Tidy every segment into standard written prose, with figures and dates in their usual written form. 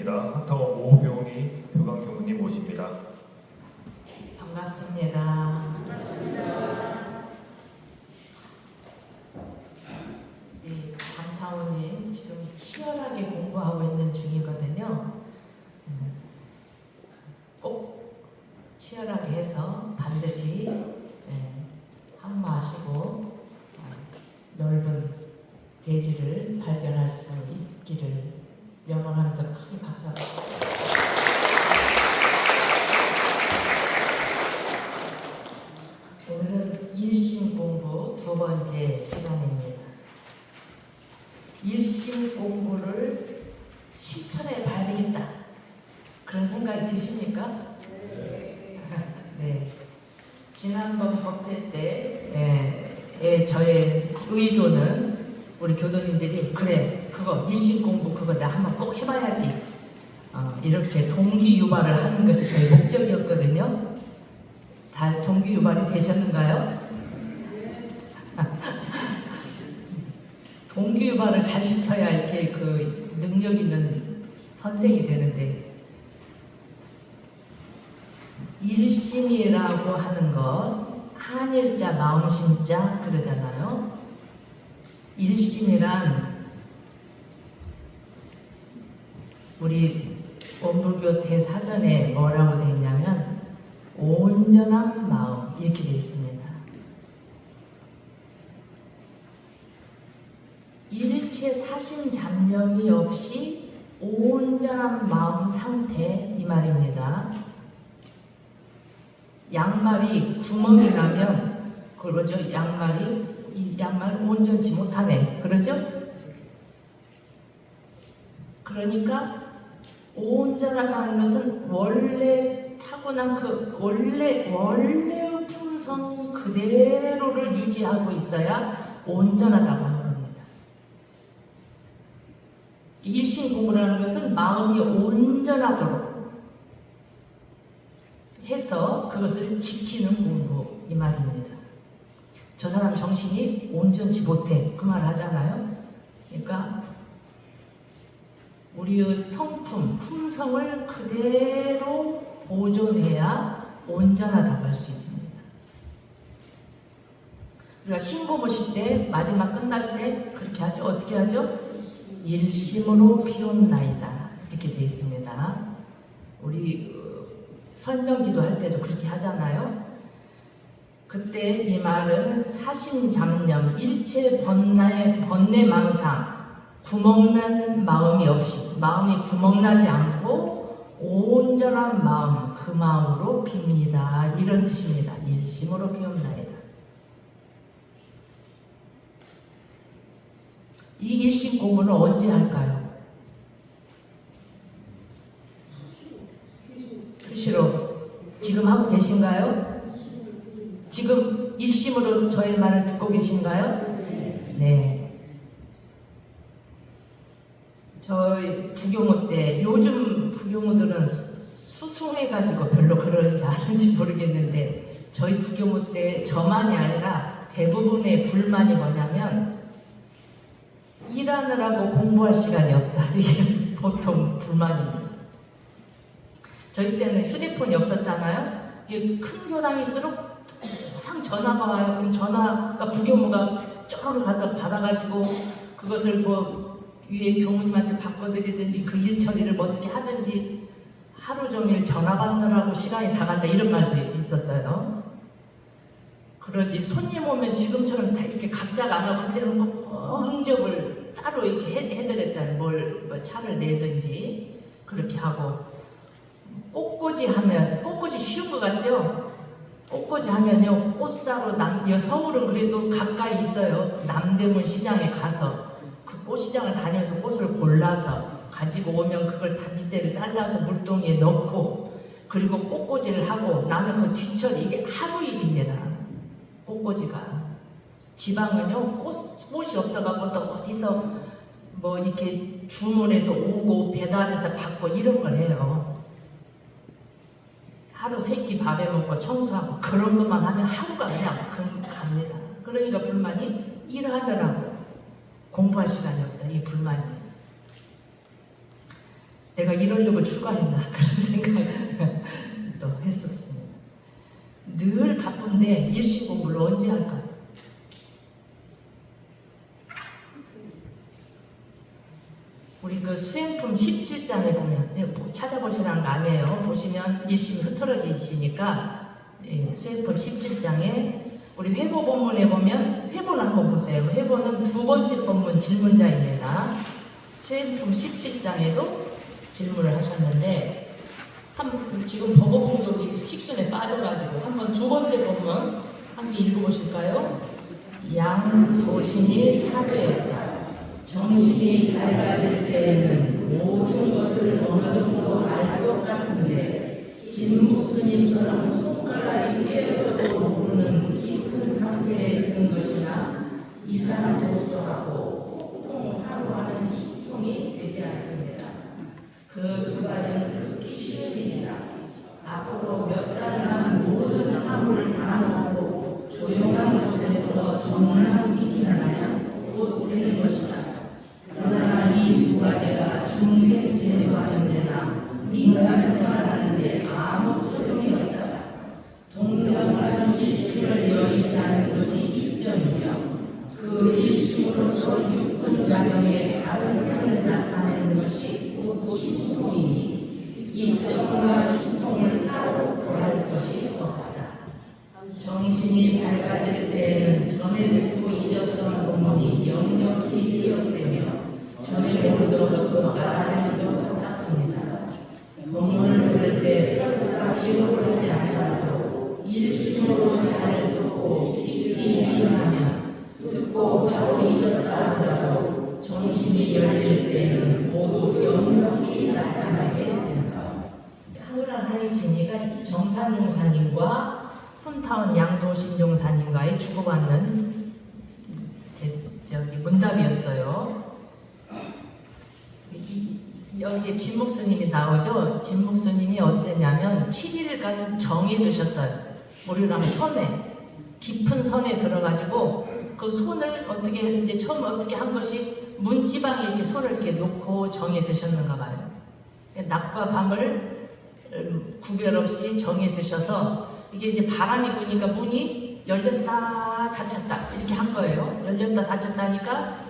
교문입니다. 한타원 모호교훈이 교감 교문님 모십니다. 반갑습니다. 네, 강타원님 지금 치열하게 공부하고 있는 중이거든요. 꼭 치열하게 해서 반드시 한마하시고 넓은 대지를 발견할 수 있기를 염원하면서 크게 박수 한번. 오늘은 일심 공부 두 번째 시간입니다. 일심 공부를 실천해 봐야 되겠다, 그런 생각이 드십니까? 네. 지난번 법회 때 저의 의도는 우리 교도님들이 그래, 그거 일심 공부 그거 나 한번 꼭 해봐야지, 이렇게 동기 유발을 하는 것이 저희 목적이었거든요. 다 동기 유발이 되셨는가요? 동기 유발을 잘 시켜야 이렇게 그 능력 있는 선생이 되는데, 일심이라고 하는 것 한일자 마음심자 그러잖아요. 일심이란 우리 원불교 대사전에 뭐라고 되어 있냐면 온전한 마음 이렇게 되어 있습니다. 일체 사심 잡념이 없이 온전한 마음 상태, 이 말입니다. 양말이 구멍이 나면 그러죠. 이 양말 온전치 못하네, 그러죠? 그러니까 온전하다는 것은 원래 타고난 그 원래의 품성 그대로를 유지하고 있어야 온전하다고 하는 겁니다. 일심 공부라는 것은 마음이 온전하도록 해서 그것을 지키는 공부, 이 말입니다. 저 사람 정신이 온전치 못해, 그 말 하잖아요. 그러니까 우리의 품성을 그대로 보존해야 온전하다고 할 수 있습니다. 우리가 신고 모실 때 마지막 끝날 때 그렇게 하죠. 어떻게 하죠? 일심으로 피온나이다, 이렇게 되어 있습니다. 우리 설명기도 할 때도 그렇게 하잖아요. 그때 이 말은 사심잡념, 일체 번뇌망상, 구멍난 마음이 없이, 마음이 구멍나지 않고 온전한 마음, 그 마음으로 빕니다, 이런 뜻입니다. 일심으로 비옵나이다. 이 일심 공부는 언제 할까요? 수시로 지금 하고 계신가요? 지금 일심으로 저의 말을 듣고 계신가요? 네. 저희 부교무 때, 요즘 부교무들은 수승해가지고 별로 그런지 아는지 모르겠는데, 저희 부교무 때 저만이 아니라 대부분의 불만이 뭐냐면 일하느라고 공부할 시간이 없다, 이게 보통 불만입니다. 저희 때는 휴대폰이 없었잖아요. 이게 큰 교당일수록 항상 전화가 와요. 그럼 전화가 부교무가 쪼르르 가서 받아가지고 그것을 뭐 위에 교무님한테 바꿔드리든지 그 일 처리를 뭐 어떻게 하든지 하루 종일 전화 받느라고 시간이 다 간다, 이런 말도 있었어요. 그러지 손님 오면 지금처럼 다 이렇게 각자가 안 하고 그때는 꼭 응접을 따로 이렇게 해드렸잖아요. 뭐 차를 내든지 그렇게 하고. 꽃꽂이 하면, 꽃꽂이 쉬운 것 같죠? 꽃꽂이 하면요, 꽃 사러 서울은 그래도 가까이 있어요. 남대문 시장에 가서 그 꽃시장을 다니면서 꽃을 골라서 가지고 오면 그걸 다 밑에를 잘라서 물동이에 넣고, 그리고 꽃꽂이를 하고 나면 그 뒤처리, 이게 하루 일입니다. 꽃꽂이가. 지방은요, 꽃이 없어갖고 또 어디서 뭐 이렇게 주문해서 오고 배달해서 받고 이런 걸 해요. 하루 세끼 밥에 먹고 청소하고 그런 것만 하면 하루가 그냥 갑니다. 그러니까 불만이 일하느라고 공부할 시간이 없다, 이 불만이. 내가 이러려고 출가했나 그런 생각을 또 했었습니다. 늘 바쁜데 일시 공부를 언제 할까요? 우리 그 수행품 17장에 보면 찾아보시라는 거 아니에요. 보시면 일심이 흐트러지시니까 수행품 17장에 우리 회보 본문에 보면 회보를 한번 보세요. 회보는 두 번째 본문 질문자입니다. 수행품 17장에도 질문을 하셨는데 지금 버거분들이 식순에 빠져가지고 한번 두 번째 본문 함께 읽어보실까요? 양도신이 사죄했다. 정신이 밝아질 때에는 모든 것을 어느 정도 알 것 같은데 진묵스님처럼 손가락이 깨어져도 모르는 깊은 상태에 드는 것이나 이산도수하고 폭통하고하는 신통이 되지 않습니다. 그 두 가지는 극히 쉬운 일이라 앞으로 몇 달만 모든 사물을 다 놓고 조용한 곳에서 정말 익히면 곧 되는 것이다. 그러나 이 두 가지가 중생 재료와 연대나 인간 생활하는데 아무 소용이 없다. 동정하는 일심을 여의지 않은 것이 입전이며 그 일심으로서 육근작용에 다른 편을 나타내는 것이 곧 신통이니 입전과 신통을 따로 구할 것이 없다. 정신이 밝아질 때에는 전에 듣고 잊었던 본문이 역력히 기억되며 전에 모르던 것도 알아진 것도 같았습니다. 본문을 들을 때 설사 기억을 하지 않더라도 일심으로 잘 듣고 깊이 이해하면 듣고 바로 잊었다 하더라도 정신이 열릴 때에는 모두 역력히 나타나게 된다. 하울한 하이진이가 정산용사님과 폰타운 양도신 용사님과의 주고받는 문답이었어요. 여기에 진묵스님이 나오죠. 진묵스님이 어땠냐면 7일간 정이 드셨어요. 우리랑 선에 깊은 선에 들어가지고 그 손을 어떻게 이제 처음 어떻게 한 것이 문지방에 이렇게 손을 이렇게 놓고 정이 드셨는가 봐요. 낮과 밤을 구별 없이 정이 드셔서 이게 이제 바람이 부니까 문이 열렸다 닫혔다 이렇게 한 거예요. 열렸다 닫혔다 하니까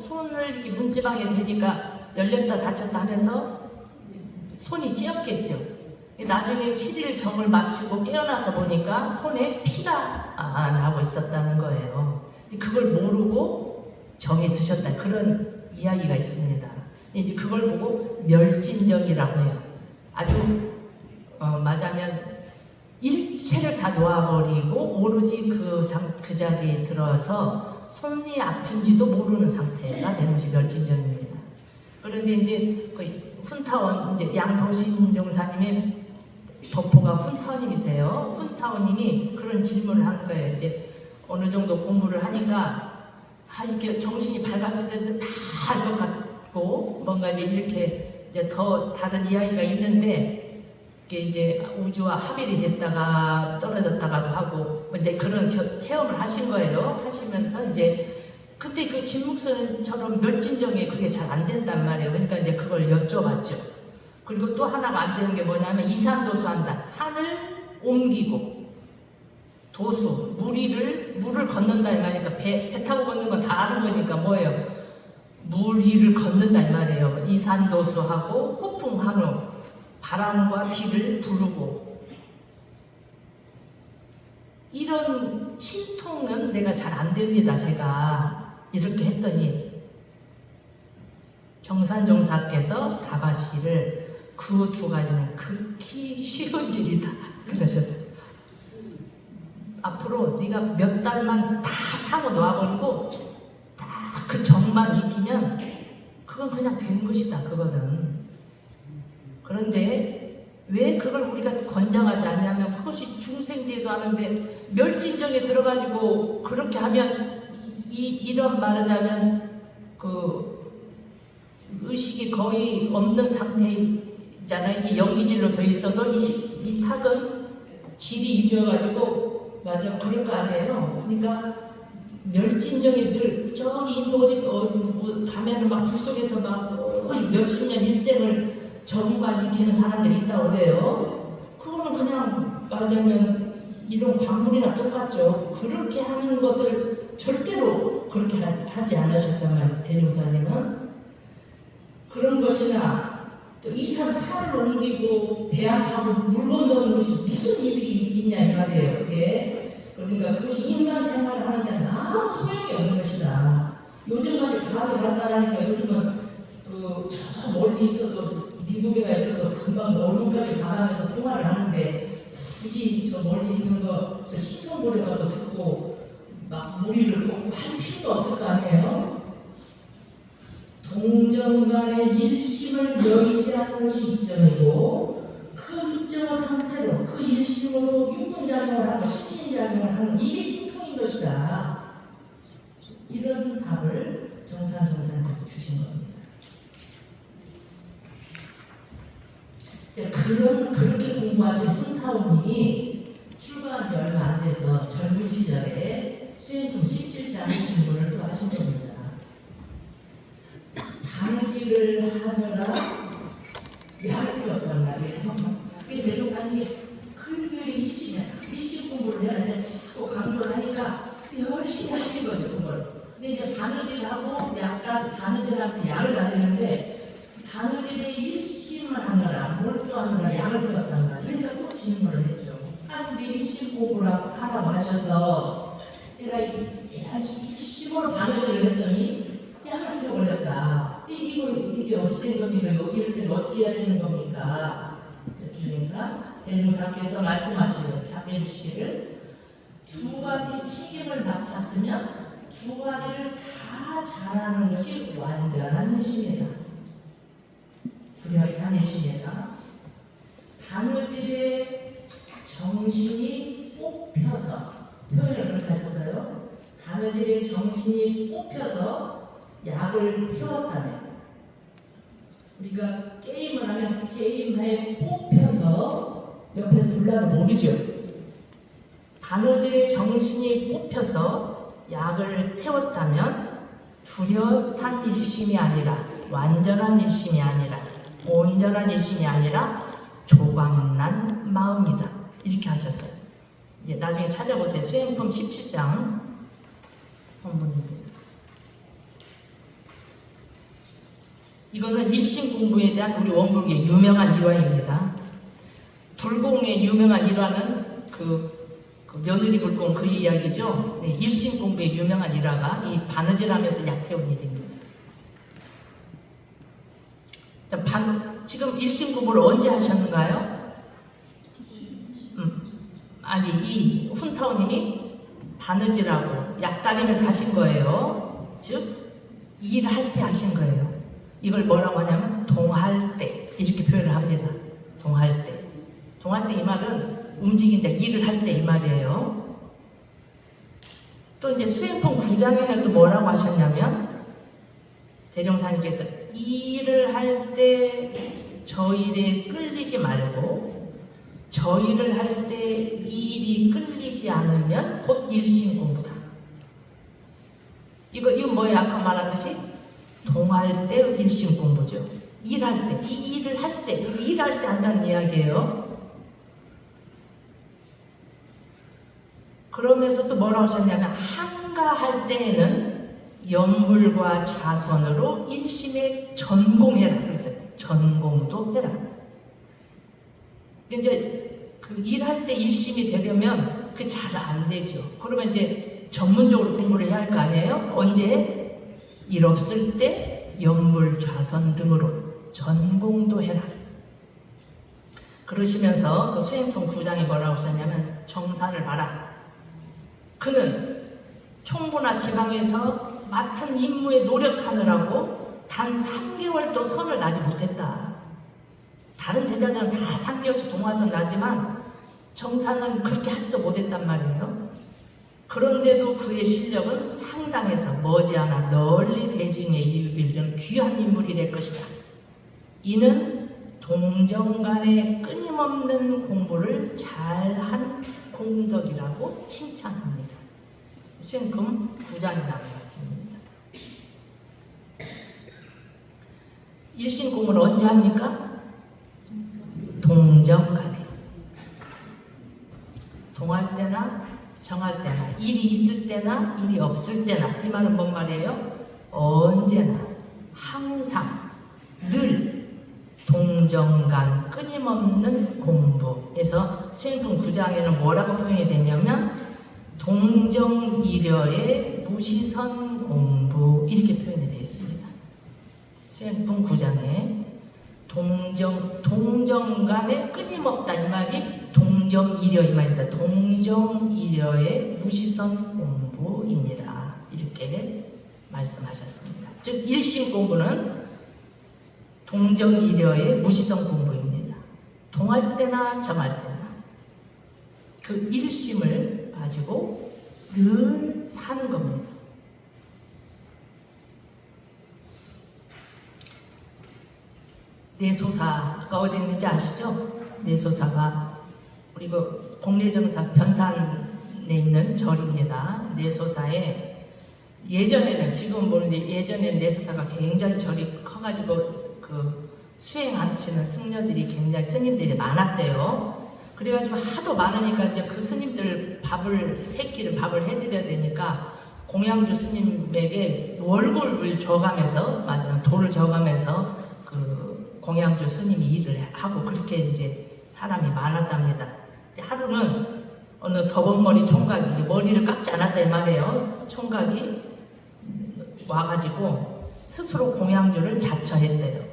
손을 이렇게 문지방에 대니까 열렸다 닫혔다 하면서 손이 찌었겠죠. 나중에 7일 정을 마치고 깨어나서 보니까 손에 피가 나고 있었다는 거예요. 그걸 모르고 정에 드셨다 그런 이야기가 있습니다. 이제 그걸 보고 멸진정이라고 해요. 아주 맞아면 일체를 다 놓아버리고 오로지 그 자리에 들어서 손이 아픈지도 모르는 상태가 되는 것이 멸진정입니다. 그런데 이제 훈타원 이제 양도신 용사님의 덕포가 훈타원님이세요. 훈타원님이 그런 질문을 한 거예요. 이제 어느 정도 공부를 하니까 이렇게 정신이 밝아질 때는 다 알 것 같고 뭔가 이렇게 이제 더 다른 이야기가 있는데 이게 이제 우주와 합일이 됐다가 떨어졌다가도 하고 이제 그런 체험을 하신 거예요. 하시면서 이제 그때 그 진묵선처럼 멸진정에 그게 잘 안 된단 말이에요. 그러니까 이제 그걸 여쭤봤죠. 그리고 또 하나가 안 되는 게 뭐냐면 이산도수한다. 산을 옮기고 도수, 물을 걷는다 이 말이니까 배 타고 걷는 건 다 아는 거니까 뭐예요? 물 위를 걷는다 이 말이에요. 이산도수하고 호풍한우, 바람과 비를 부르고 이런 신통은 내가 잘 안 됩니다. 제가 이렇게 했더니 정산종사께서 답하시기를 그 두 가지는 극히 쉬운 일이다 그러셨어요. 앞으로 네가 몇 달만 다 사고 놔버리고 다 그 정만 익히면 그건 그냥 된 것이다. 그거는. 그런데 왜 그걸 우리가 권장하지 않냐면 그것이 중생제도 하는데 멸진정에 들어가지고 그렇게 하면 이런 말하자면 그 의식이 거의 없는 상태잖아요. 이게 연기질로 돼 있어도 이 탁은 질이 유지해가지고 맞아 그럴 거 아니에요. 그러니까 멸진정에 늘 저기 인도 어디 가면은 막 불 속에서 막 몇십 년 일생을 전문가 익히는 사람들이 있다고 그래요. 그거는 그냥 말하자면 이런 광물이나 똑같죠. 그렇게 하는 것을 절대로 그렇게 하지 않으셨단 말이에요. 대종사님은. 그런 것이나 또 이산 산을 옮기고 배합하고 물건 넣는 것이 무슨 이득이 있냐 이 말이에요. 그게. 그러니까 그것이 인간 생활을 하는 게 아무 소용이 없는 것이다. 요즘까지 과학이 발달하니까 요즘은 저 멀리 있어도 미국에 가 있어도 금방 얼굴까지 바라면서 통화를 하는데 굳이 저 멀리 있는 것을 신통보내 갖고 듣고 막 무리를 걷고 할 필요도 없을 거 아니에요? 동정간의 일심을 여의지 않는 것이 이점이고 그 이점의 상태로 그 일심으로 유분작용을 하고 심신작용을 하는 이게 신통인 것이다. 이런 답을 정산정사님께서 주신 겁니다. 그렇게 공부하신 손타오님이 출가한 지 얼마 안 돼서 젊은 시절에 수행품 17장의 질문을 또 하신 겁니다. 방지를 하느라 약을 피웠단 말이에요. 그게 대종사님이 글귀를 일시 공부를 해야 되는데 자꾸 강조를 하니까 열심히 하신 거죠, 그걸. 근데 이제 바느질을 하고 약간 바느질하면서 약을 다리는데 바느질에 일심을 하느라 몰두하느라 약을 피웠단 말이에요. 그러니까 또 질문을 했죠. 근데 일심 공부를 하라고 하셔서 제가 일심으로 바느질을 했더니 약을 피워버렸다. 이게 어떻게 된 겁니까? 이럴 때는 어떻게 해야 되는 겁니까? 그러니까 대종사께서 말씀하시는 답해 주시기를 두 가지 책임을 맡았으면 두 가지를 다 잘하는 것이 완전한 일심이다. 불연한 일심이다. 바느질의 정신이 뽑혀서 표현을 그렇게 하셨어요. 바느질의 정신이 뽑혀서 약을 피웠다면 우리가 게임을 하면 게임에 뽑혀서 옆에 둘러도 모르죠. 바느질의 정신이 뽑혀서 약을 태웠다면 두려한 일심이 아니라 완전한 일심이 아니라 온전한 일심이 아니라 조각난 마음이다. 이렇게 하셨어요. 이제 나중에 찾아보세요. 수행품 17장 본문입니다. 이거는 일심 공부에 대한 우리 원불교의 유명한 일화입니다. 불공의 유명한 일화는 그 며느리 불공 그 이야기죠. 네, 일심 공부의 유명한 일화가 이 바느질하면서 약태운 일입니다. 자, 지금 일심 공부를 언제 하셨는가요? 아니 이 훈타오님이 바느질하고 약다리면서 하신 거예요. 즉 일할 때 하신 거예요. 이걸 뭐라고 하냐면 동할 때 이렇게 표현을 합니다. 동할 때. 동할 때 이 말은 움직인다, 일을 할 때 이 말이에요. 또 이제 수행품 9장에는 또 뭐라고 하셨냐면 대종사님께서 일을 할 때 저 일에 끌리지 말고 저 일을 할 때 일이 끌리지 않으면 곧 일심 공부다. 이거 뭐예요? 아까 말한 듯이 동할 때 일심 공부죠. 일할 때, 이 일을 할 때, 일할 때 한다는 이야기예요. 그러면서 또 뭐라고 하셨냐면 한가할 때에는 염불과 좌선으로 일심에 전공해라. 그랬어요. 전공도 해라. 이제 그 일할 때 일심이 되려면 그게 잘 안 되죠. 그러면 이제 전문적으로 공부를 해야 할 거 아니에요? 언제? 일 없을 때 염불, 좌선 등으로 전공도 해라. 그러시면서 그 수행품 9장에 뭐라고 하셨냐면 정사를 봐라. 그는 총무나 지방에서 맡은 임무에 노력하느라고 단 3개월도 선을 나지 못했다. 다른 제자들은 다 3개월씩 동화선 나지만 정사는 그렇게 하지도 못했단 말이에요. 그런데도 그의 실력은 상당해서 머지않아 널리 대중에 이르는 귀한 인물이 될 것이다. 이는 동정간의 끊임없는 공부를 잘한 공덕이라고 칭찬합니다. 수행품 9장에 나와 있습니다. 일심 공부를 언제 합니까? 정할 때나, 일이 있을 때나 일이 없을 때나, 이 말은 뭔 말이에요? 언제나, 항상, 늘 동정간 끊임없는 공부에서 수행품 9장에는 뭐라고 표현이 되냐면 동정이려의 무시선 공부, 이렇게 표현이 되어 있습니다. 수행품 9장에 동정간에 끊임없다, 이 말이 동정이려, 이 말입니다. 동정이려의 무시선 공부이니라, 이렇게 말씀하셨습니다. 즉 일심 공부는 동정이려의 무시성 공부입니다. 동할 때나 정할 때나 그 일심을 가지고 늘 사는 겁니다. 내소사가 어디 있는지 아시죠? 내소사가 우리 그 공례정사 변산에 있는 절입니다. 내소사에 예전에는, 지금 모르는데 예전에는 내소사가 굉장히 절이 커가지고 그 수행하시는 승려들이 굉장히 스님들이 많았대요. 그래가지고 하도 많으니까 이제 그 스님들 밥을, 세 끼를 밥을 해드려야 되니까 공양주 스님에게 월급을 줘가면서, 맞아요, 돈을 줘가면서 그 공양주 스님이 일을 하고, 그렇게 이제 사람이 많았답니다. 하루는 어느 더벅머리 총각이, 머리를 깎지 않았다 이 말이에요. 총각이 와가지고 스스로 공양주를 자처했대요.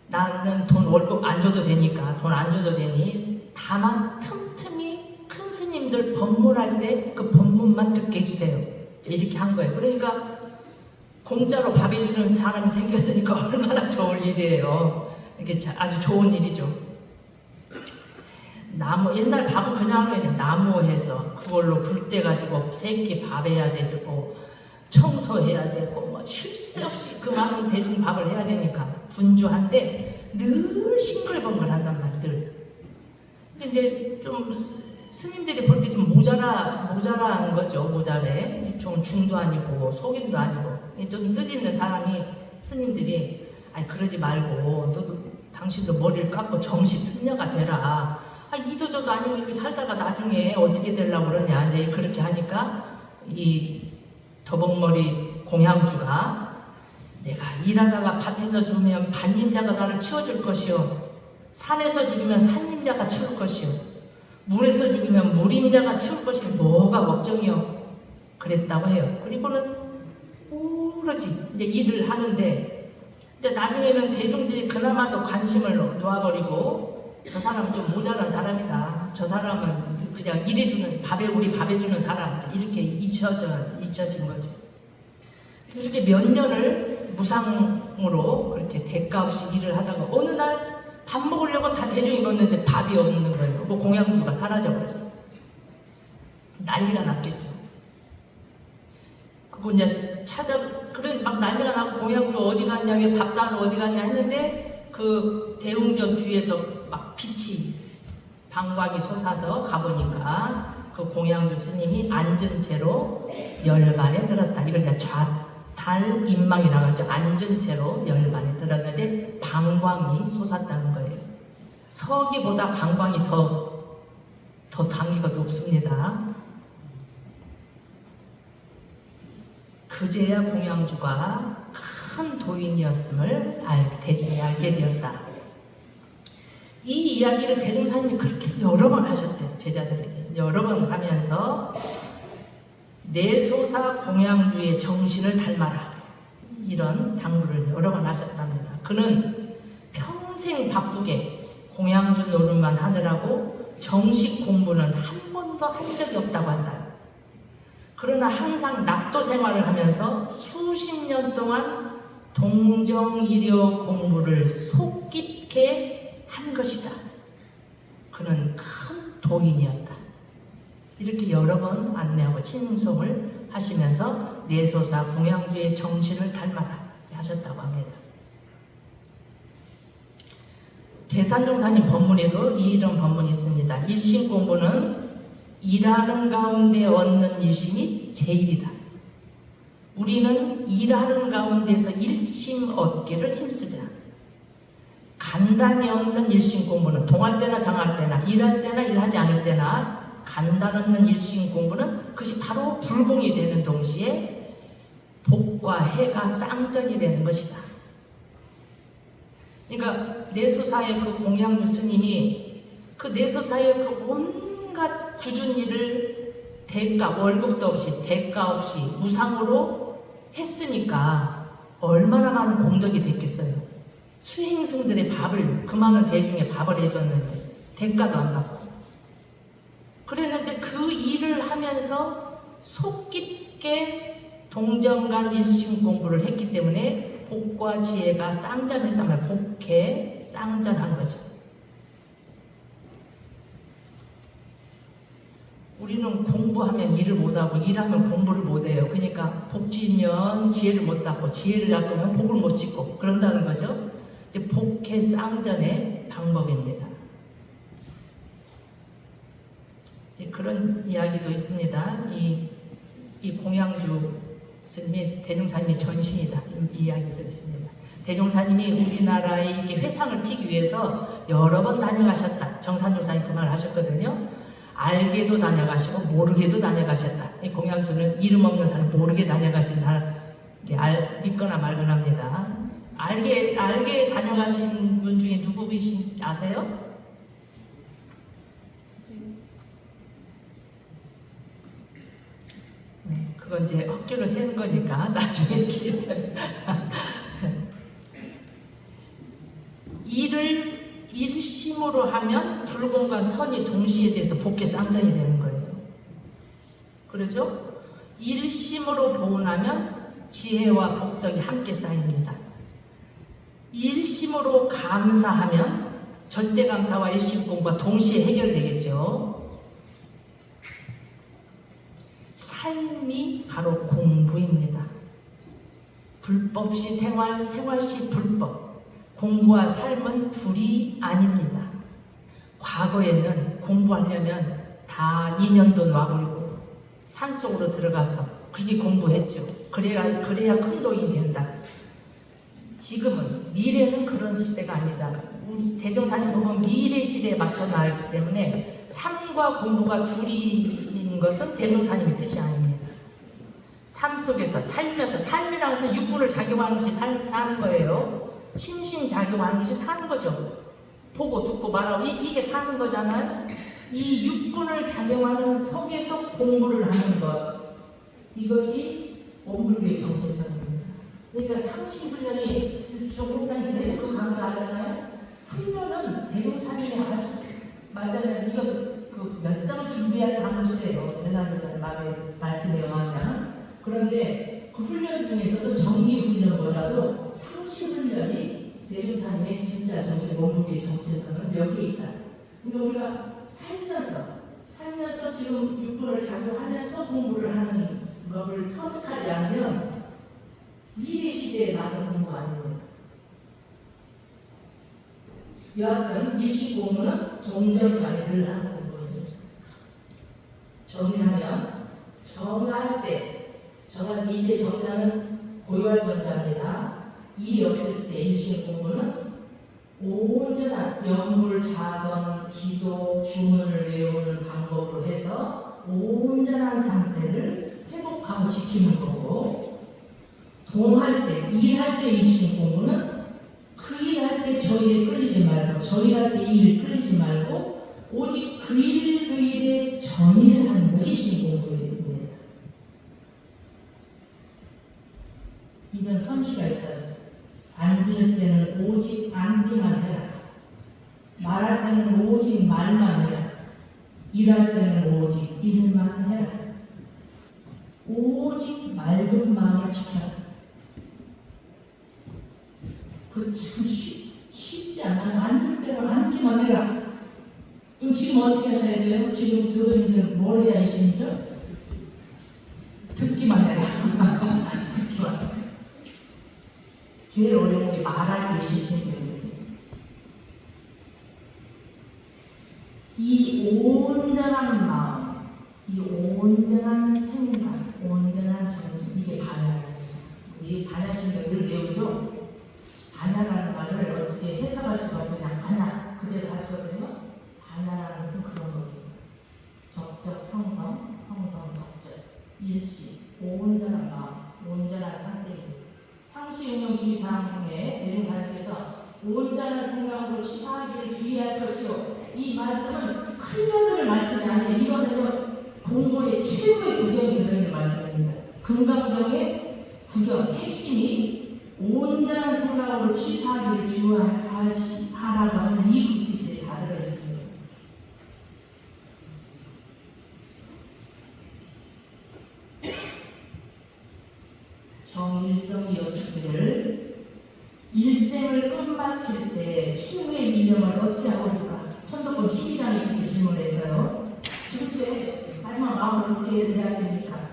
나는 돈 월급 안 줘도 되니까, 돈 안 줘도 되니 다만 틈틈이 큰 스님들 법문할 때 그 법문만 듣게 해주세요, 이렇게 한 거예요. 그러니까 공짜로 밥 해주는 사람이 생겼으니까 얼마나 좋을 일이에요. 이게 아주 좋은 일이죠. 나무, 옛날 밥은 그냥 하면 나무해서 그걸로 불 때 가지고 새끼 밥 해야 되고 청소해야 되고 뭐 쉴 새 없이 그 많은 대중 밥을 해야 되니까 분주한데 늘 싱글벙글 한단 말이야, 늘. 근데 이제 좀 스님들이 볼 때 좀 모자란 거죠. 모자래. 좀 중도 아니고 속인도 아니고 좀 뜻있는 사람이, 스님들이 아니 그러지 말고 너도 당신도 머리를 깎고 정식 승려가 되라. 아, 이도저도 아니고 이렇게 살다가 나중에 어떻게 되려고 그러냐, 이제 그렇게 하니까 이 더벅머리 공양주가 내가 일하다가 밭에서 죽으면 밭님자가 나를 치워줄 것이요, 산에서 죽으면 산님자가 치울 것이요, 물에서 죽으면 물임자가 치울 것이 뭐가 걱정이요, 그랬다고 해요. 그리고는 오로지 이제 일을 하는데, 근데 나중에는 대중들이 그나마도 관심을 놓아버리고 저 사람은 좀 모자란 사람이다, 저 사람은 그냥 일해주는, 우리 밥 해주는 사람, 이렇게 잊혀진 거죠. 이렇게 몇 년을 무상으로 이렇게 대가 없이 일을 하다가 어느 날 밥 먹으려고 다 대중이 먹는데 밥이 없는 거예요. 그 공양주가 사라져버렸어. 난리가 났겠죠. 그거 이제 그래 막 난리가 나고 공양주 어디 갔냐, 왜 밥다는 어디 갔냐 했는데 그 대웅전 뒤에서 막 빛이, 방광이 솟아서 가보니까 그 공양주 스님이 앉은 채로 열반에 들었다. 이걸 이제 좌달인망이라고 하죠. 앉은 채로 열반에 들었는데 방광이 솟았다는 거예요. 서기보다 방광이 더 단계가 높습니다. 그제야 공양주가 큰 도인이었음을 알게 되었다. 이 이야기를 대종사님이 그렇게 여러 번 하셨대요. 제자들에게 여러 번 하면서 내소사 공양주의 정신을 닮아라, 이런 당부를 여러 번 하셨답니다. 그는 평생 바쁘게 공양주 노릇만 하느라고 정식 공부는 한 번도 한 적이 없다고 한다. 그러나 항상 낙도 생활을 하면서 수십 년 동안 동정이려 공부를 속 깊게 한 것이다. 그는 큰 도인이었다. 이렇게 여러 번 안내하고 칭송을 하시면서 내소사 공양주의 정신을 닮아라 하셨다고 합니다. 대산종사님 법문에도 이런 법문이 있습니다. 일심 공부는 일하는 가운데 얻는 일심이 제일이다. 우리는 일하는 가운데서 일심 얻기를 힘쓰자. 간단히 얻는 일심 공부는 동할 때나 정할 때나, 일할 때나 일하지 않을 때나 간단 없는 일심 공부는 그것이 바로 불공이 되는 동시에 복과 해가 쌍전이 되는 것이다. 그러니까 내소사의 그 공양주 스님이 그 내소사의 그 온갖 굳은 일을 월급도 없이 대가 없이 무상으로 했으니까 얼마나 많은 공덕이 됐겠어요. 수행승들의 밥을, 그 많은 대중의 밥을 해줬는데 대가도 안 받고 그랬는데 그 일을 하면서 속 깊게 동정간 일심 공부를 했기 때문에 복과 지혜가 쌍전했단 말이에요. 복해 쌍전한 거죠. 우리는 공부하면 일을 못하고 일하면 공부를 못해요. 그러니까 복 지면 지혜를 못 닦고 지혜를 닦으면 복을 못 짓고 그런다는 거죠. 복해 쌍전의 방법입니다. 그런 이야기도 있습니다. 이 공양주 스님이 대종사님의 전신이다. 이 이야기도 있습니다. 대종사님이 우리나라에 이렇게 회상을 피기 위해서 여러 번 다녀가셨다. 정산종사님 그 말을 하셨거든요. 알게도 다녀가시고 모르게도 다녀가셨다. 이 공양주는 이름 없는 사람 모르게 다녀가신 사람 믿거나 말거나입니다. 알게 다녀가신 분 중에 누구 계신 아세요? 그건 이제 억지로 세는 거니까 나중에 기회 되면 일을 일심으로 하면 불공과 선이 동시에 돼서 복개 쌍전이 되는 거예요. 그러죠? 일심으로 보온하면 지혜와 복덕이 함께 쌓입니다. 일심으로 감사하면 절대감사와 일심공부가 동시에 해결되겠죠. 삶이 바로 공부입니다. 불법시 생활, 생활시 불법. 공부와 삶은 둘이 아닙니다. 과거에는 공부하려면 다 2년도 놔버리고 산속으로 들어가서 그렇게 공부했죠. 그래야 큰 돈이 된다. 지금은 미래는 그런 시대가 아니다. 우리 대종사님 보면 미래 시대에 맞춰 나왔기 때문에 삶과 공부가 둘이인 것은 대종사님의 뜻이 아닙니다. 삶 속에서 살면서 삶이라는 것은 육군을 작용하는 것이 사는 거예요. 심신작용하는 것이 사는 거죠. 보고 듣고 말하고 이게 사는 거잖아요. 이 육군을 작용하는 속에서 공부를 하는 것, 이것이 원불교의 정체성입니다. 그러니까 상시훈련이 조공사님 계속 그 강조하잖아요. 훈련은 대종사님이 아주 말하자면 이거 그 몇상을 준비해서 하는 것이래요. 대단한 말씀에 의하면. 그런데 그 훈련 중에서도 정기훈련보다도 상시훈련이 대종사님의 진짜 정신, 원불교의 정체성은 여기에 있다. 그러니까 우리가 살면서 지금 육부를 작용하면서 공부를 하는 것을 터득하지 않으면 미래 시대에 맞는 공부 아닙니다. 여하튼 일시 공부는 동정만이 늘 하는 공부입니다. 정리하면 정할 때, 이때 정자는 고요할 정자입니다. 일이 없을 때 일시 공부는 온전한 영불, 자선, 기도, 주문을 외우는 방법으로 해서 온전한 상태를 회복하고 지키는 거고, 동할 때, 일할 때 일시 공부는 그 일할 때 저 일에 끌리지 말고, 저 일할 때 이 일에 끌리지 말고 오직 그 일에 전일하는 것이 일시 공부입니다. 이런 선시가 있어요. 앉을 때는 오직 앉기만 해라. 말할 때는 오직 말만 해라. 일할 때는 오직 일만 해라. 오직 맑은 마음을 지켜라. 그 참 쉽지 않아요. 앉을 때는 앉기만 해라. 그럼 지금 어떻게 하셔야 돼요? 지금 교도님들은 뭘 해야 하시죠? 듣기만 해라. 듣기만 해라. 제일 어려운 게 말할 때 실천이거든요. 이 온전한 마음, 이 온전한 생각, 온전한 정신, 이게 반야입니다. 이 반야신경 늘 배우죠? 반야라는 말을 어떻게 해석할 수가 없어요. 그냥 반야 그대로 하거든요. 반야라는 것은 그런 겁니다. 구경의 핵심이 온전한 생각으로 취사하기를 주하라고 하는 이 글귀에 다 들어있습니다. 정일성이 여쭙기를 일생을 끝마칠 때 추후의 민령을 어찌하오리까? 천도권 12장에 이렇게 질문했어요. 죽을 때 마지막 마음을 어떻게 해야 됩니까?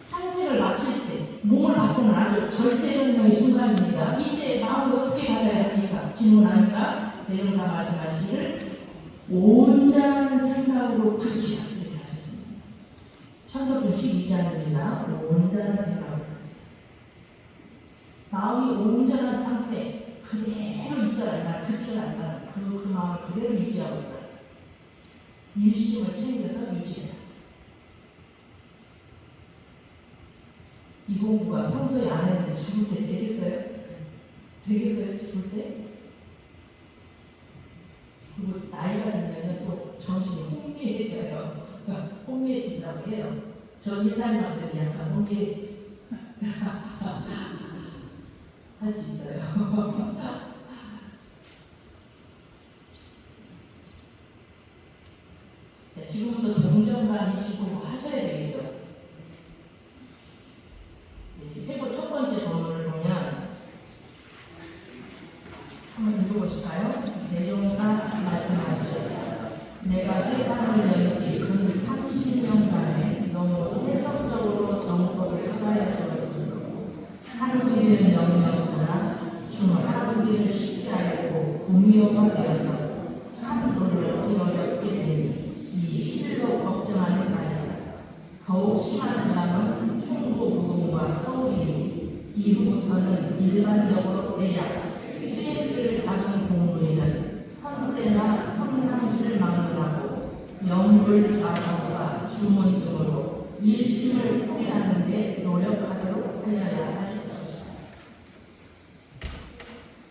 한생을 마칠 때 몸을 바꾸는 아주 절대적인 순간입니다. 이때 마음을 어떻게 가져야 합니까? 질문하니까 대종사 말씀하시기를 온전한 생각으로 그치라 이렇게 하셨습니다. 천도권 12장입니다. 온전한 생각으로 그치라. 마음이 온전한 상태 그대로 있어야 말 그쳐야 말 그 마음을 그대로 유지하고 있어요. 일심을 챙겨서 유지해라. 이 공부가 평소에 안 했는데 죽을 때 되겠어요? 되겠어요? 죽을 때? 그리고 나이가 들면 또 정신이 혼미해져요. 혼미해진다고 해요. 전 옛날만 해도 약간 혼미 할 수 있어요. 네, 지금부터 동정관이시고 하셔야 되겠죠. 네, 회고 첫 번째 본문을 보면 한번 읽어보실까요? 대종사 말씀하시죠. 내가 회상을 연지 근 30년간에 너무 해석적으로 정법을 사가야 되었으므로 하루비를 영명쓰나 하루비를 쉽게 알고 구미호가 되어서 참도를 얻게 되니 이 실로 걱정하는 바이다. 더욱 심한 사람은 충고부동과 서울이니 이후부터는 일반적으로 대략 수행들을 잡은 공부에는 선대나 평상시를 막론하고 영불 좌상과 주문 등으로 일심을 통일하는 데 노력하도록 하여야 할 것이다.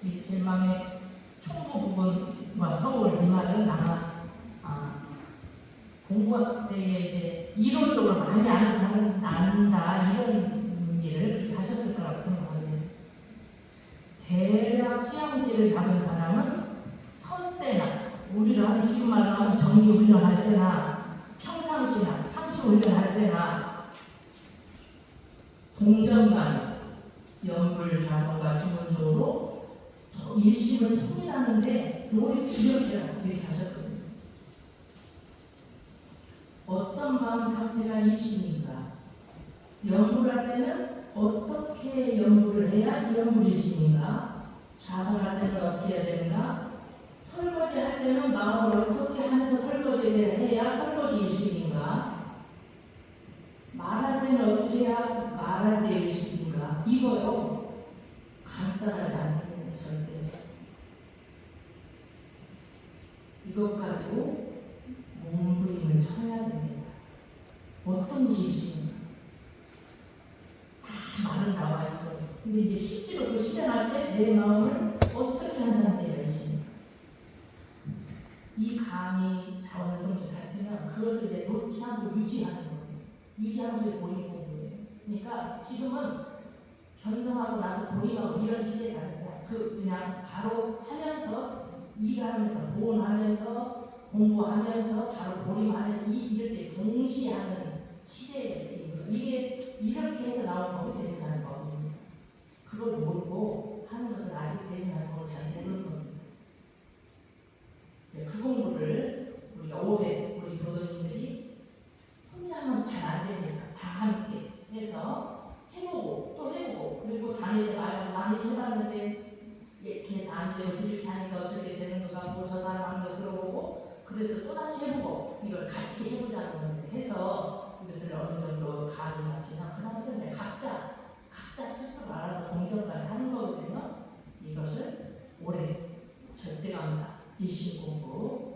이 질망의 충고부분과 서울 이 말은 아마 공부할 때 이제 이론적으로 많이 아는 사람은 안다 이런 일을 하셨을 거라고 생각합니다. 대략 수양지를 잡은 사람은 선대나 우리를 하는 지금 말하면 정기훈련할 때나 평상시나 상시훈련할 때나 동정관 연불자성과 주문적으로 일심을 통일하는데 노력 지력해라 이렇게 하셨거든요. 어떤 마음 상태가 일심인가? 연구할 때는 어떻게 연구를 해야 연구일심인가? 좌선할 때는 어떻게 해야 되는가? 설거지 할 때는 마음을 어떻게 하면서 설거지를 해야 설거지일심인가? 말할 때는 어떻게 해야 말할 때 일심인가? 이거요 간단하지 않습니다. 절대. 이것 가지고 몸부림을 쳐야 됩니다. 어떤 일심인가? 다 말은 나와 있어요. 근데 이제 실제로 그 실행할 때 내 마음을 어떻게 한 상태가 있습니까? 이 감이 어느 정도 잘 되면 그것을 이제 놓지 않고 유지하는 거예요. 유지하는 게 보리는 거예요. 그러니까 지금은 견성하고 나서 보림하고 이런 시대가 아니라 그냥 바로 하면서 일하면서 보온하면서 공부하면서 바로 보림하면서 이럴 때 동시에 하는 시대예요. 이게 이렇게 해서 나온 법이 되는 거거든요. 그걸 모르고 하는 것은 아직 되는 걸 잘 모르는 겁니다. 네, 그 공부를 우리가 오래 우리 교도님들이 혼자 하면 잘 안 되니까 다 함께 해서 해보고 또 해보고 그리고 다닐 때 많이 해봤는데 계산 안 되고 이렇게 하니까 어떻게 되는 거 같고 저 사람 하는 거 들어보고 그래서 또다시 해보고 이걸 같이 해보자는 건데 해서 이것을 어느 정도 감이 잡히면 그 다음에 각자 스스로 알아서 공정까지 하는 거거든요. 이것을 올해 절대감사 일심공부